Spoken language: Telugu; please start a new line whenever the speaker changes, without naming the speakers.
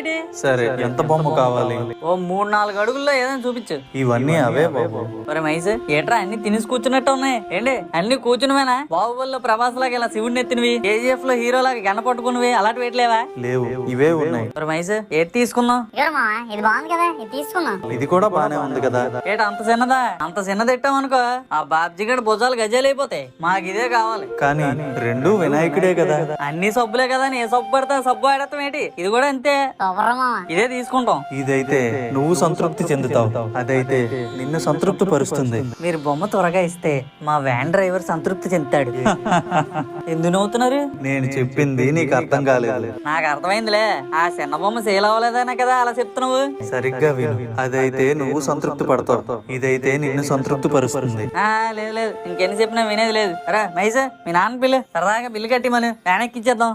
ఏంటి?
సరే, ఎంత బొమ్మ కావాలి?
ఓ 3-4 అడుగుల్లో ఏదైనా చూపించు.
ఇవన్నీ అవే బాబు.
ఒరే మైస్, ఏట్రా అన్ని తినేసి కూర్చున్నట్టు ఉన్నాయి ఏంటి? అన్ని కూర్చునివేనా? బాహుబలిలో ప్రభాస్ లాగా ఇలా శివుడిని ఎత్తినవి, KGF లో హీరో లాగా గంట పట్టుకునివి అలాంటి వేయట్లేవా?
లేవు, ఇవే ఉన్నాయి.
ఒరే మైస్, ఏది తీసుకున్నావు?
ఇది బాగుంది కదా, ఇది తీసుకున్నాం.
ఇది కూడా బానే ఉంది కదా.
ఏట అంత చిన్నదా? అంత చిన్నది ఎట్టామనుకో ఆ బాబ్జీ గడ భుజాలు గజాలైపోతాయి. మాకు ఇదే కావాలి.
కానీ రెండు వినాయకుడే కదా.
అన్ని సబ్బులే కదా, ఏ సబ్బు పడతా సబ్బు ఆడతాం ఏంటి? ఇది కూడా అంతే. ఇదే తీసుకుంటాం.
ఇదైతే నువ్వు సంతృప్తి చెందుతావు, అదైతే నిన్ను సంతృప్తి పరుస్తుంది.
మీరు బొమ్మ త్వరగా ఇస్తే మా వ్యాన్ డ్రైవర్ సంతృప్తి చెందుతాడు. ఎందుకు నవ్వుతున్నారు?
నేను చెప్పింది నీకు అర్థం కాలేదు.
నాకు అర్థమైందిలే. ఆ చిన్న బొమ్మ సేల్ అవ్వలేదనే కదా అలా చెప్తున్నావు.
సరిగ్గా విను. అదైతే నువ్వు సంతృప్తి పడతావు, ఇదైతే నిన్ను సంతృప్తి పరుస్తుంది.
లేదు లేదు, ఇంకెన్ని చెప్పినా వినేది లేదు. రా మైసా, మీ నాన్న బిల్లు సరదాగా బిల్లు కట్టి మనం వ్యాన్ ఎక్కిచ్చేద్దాం.